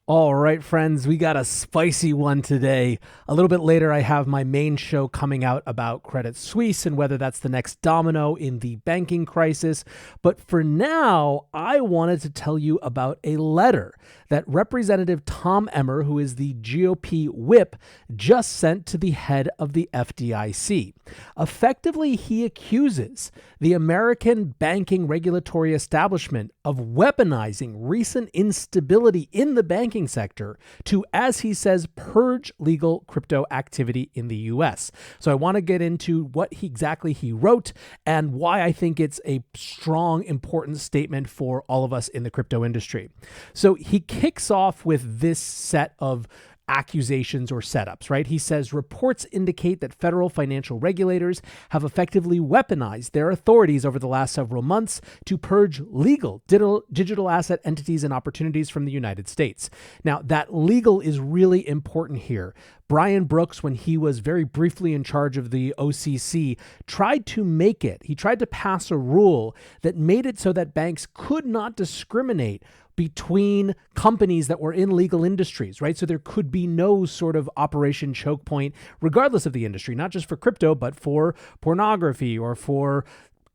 All right, friends, we got a spicy one today. A little bit later, I have my main show coming out about Credit Suisse and whether that's the next domino in the banking crisis. But for now, I wanted to tell you about a letter that Representative Tom Emmer, who is the GOP whip, just sent to the head of the FDIC. Effectively, he accuses the American banking regulatory establishment of weaponizing recent instability in the banking sector to, as he says, purge legal crypto activity in the US. So I want to get into what exactly he wrote and why I think it's a strong, important statement for all of us in the crypto industry. So he kicks off with this set of accusations or setups, right? He says reports indicate that federal financial regulators have effectively weaponized their authorities over the last several months to purge legal digital asset entities and opportunities from the United States. Now, that legal is really important here. Brian Brooks, when he was very briefly in charge of the OCC, tried to pass a rule that made it so that banks could not discriminate between companies that were in legal industries, right? So there could be no sort of operation choke point, regardless of the industry, not just for crypto, but for pornography or for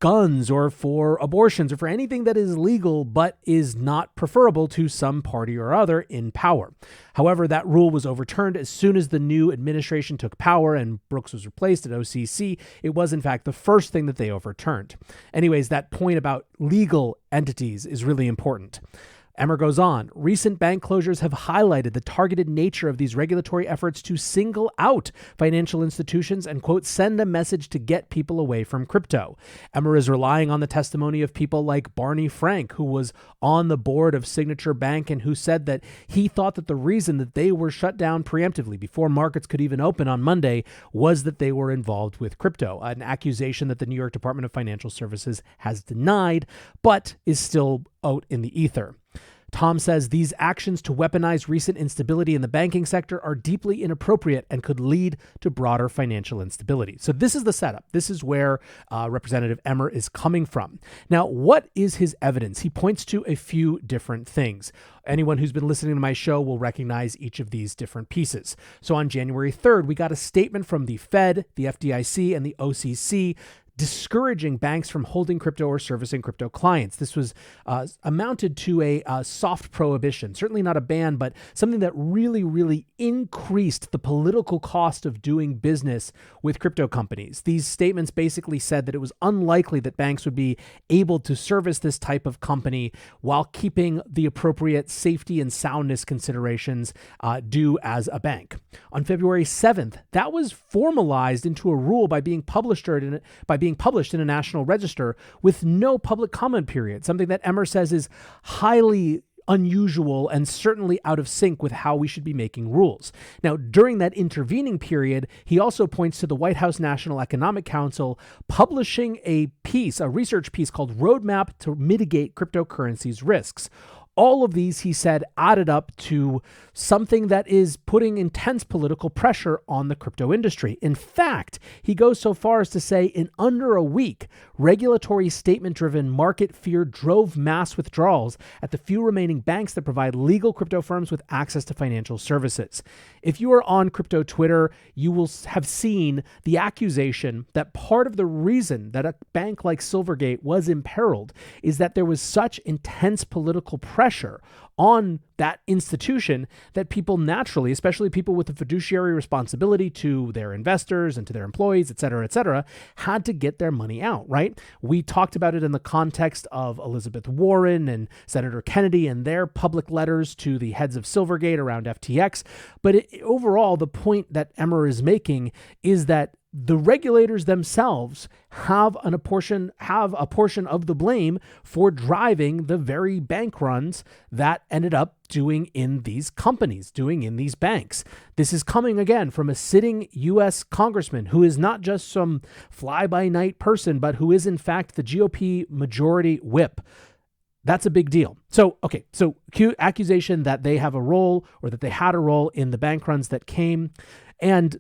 guns or for abortions or for anything that is legal but is not preferable to some party or other in power. However, that rule was overturned as soon as the new administration took power and Brooks was replaced at OCC. It was, in fact, the first thing that they overturned. Anyways, that point about legal entities is really important. Emmer goes on, recent bank closures have highlighted the targeted nature of these regulatory efforts to single out financial institutions and, quote, send a message to get people away from crypto. Emmer is relying on the testimony of people like Barney Frank, who was on the board of Signature Bank and who said that he thought that the reason that they were shut down preemptively before markets could even open on Monday was that they were involved with crypto, an accusation that the New York Department of Financial Services has denied, but is still out in the ether. Tom says these actions to weaponize recent instability in the banking sector are deeply inappropriate and could lead to broader financial instability. So this is the setup. This is where Representative Emmer is coming from. Now, what is his evidence? He points to a few different things. Anyone who's been listening to my show will recognize each of these different pieces. So on January 3rd, we got a statement from the Fed, the FDIC, and the OCC discouraging banks from holding crypto or servicing crypto clients. This was amounted to a soft prohibition, certainly not a ban, but something that really, really increased the political cost of doing business with crypto companies. These statements basically said that it was unlikely that banks would be able to service this type of company while keeping the appropriate safety and soundness considerations due as a bank. On February 7th, that was formalized into a rule by being published in a national register with no public comment period, something that Emmer says is highly unusual and certainly out of sync with how we should be making rules. Now, during that intervening period, he also points to the White House National Economic Council publishing a research piece called Roadmap to Mitigate Cryptocurrencies Risks. All of these, he said, added up to something that is putting intense political pressure on the crypto industry. In fact, he goes so far as to say in under a week, regulatory statement-driven market fear drove mass withdrawals at the few remaining banks that provide legal crypto firms with access to financial services. If you are on crypto Twitter, you will have seen the accusation that part of the reason that a bank like Silvergate was imperiled is that there was such intense political pressure on that institution that people naturally, especially people with a fiduciary responsibility to their investors and to their employees, et cetera, had to get their money out, right? We talked about it in the context of Elizabeth Warren and Senator Kennedy and their public letters to the heads of Silvergate around FTX. But overall, the point that Emmer is making is that the regulators themselves have a portion of the blame for driving the very bank runs that ended up doing in these companies, doing in these banks. This is coming again from a sitting U.S. congressman who is not just some fly-by-night person, but who is in fact the GOP majority whip. That's a big deal. So accusation that they have a role or that they had a role in the bank runs that came. And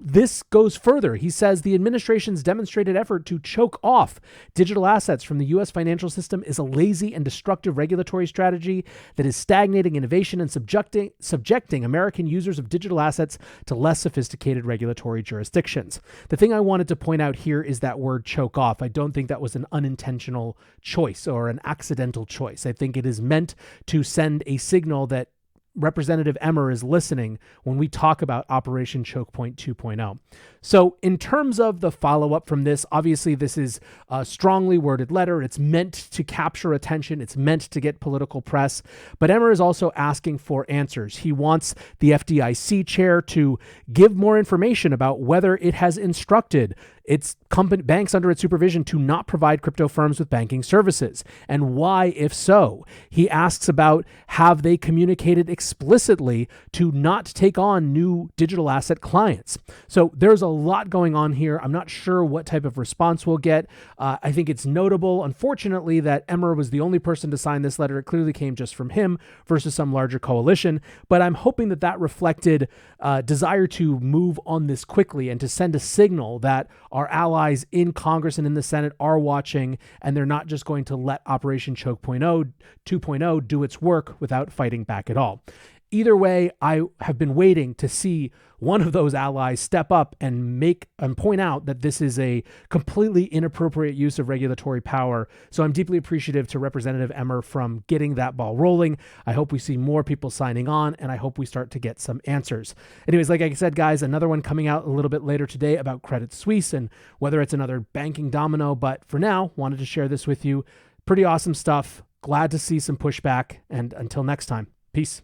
this goes further. He says the administration's demonstrated effort to choke off digital assets from the U.S. financial system is a lazy and destructive regulatory strategy that is stagnating innovation and subjecting American users of digital assets to less sophisticated regulatory jurisdictions. The thing I wanted to point out here is that word choke off. I don't think that was an unintentional choice or an accidental choice. I think it is meant to send a signal that Representative Emmer is listening when we talk about Operation Choke Point 2.0. So in terms of the follow-up from this, obviously this is a strongly worded letter. It's meant to capture attention. It's meant to get political press. But Emmer is also asking for answers. He wants the FDIC chair to give more information about whether it has instructed its banks under its supervision to not provide crypto firms with banking services, and why, if so. He asks about, have they communicated explicitly to not take on new digital asset clients? So there's a lot going on here. I'm not sure what type of response we'll get. I think it's notable, unfortunately, that Emmer was the only person to sign this letter. It clearly came just from him versus some larger coalition, but I'm hoping that that reflected desire to move on this quickly and to send a signal that our allies in Congress and in the Senate are watching, and they're not just going to let Operation Choke 2.0 do its work without fighting back at all. Either way, I have been waiting to see one of those allies step up and point out that this is a completely inappropriate use of regulatory power. So I'm deeply appreciative to Representative Emmer from getting that ball rolling. I hope we see more people signing on, and I hope we start to get some answers. Anyways, like I said, guys, another one coming out a little bit later today about Credit Suisse and whether it's another banking domino. But for now, wanted to share this with you. Pretty awesome stuff. Glad to see some pushback. And until next time, peace.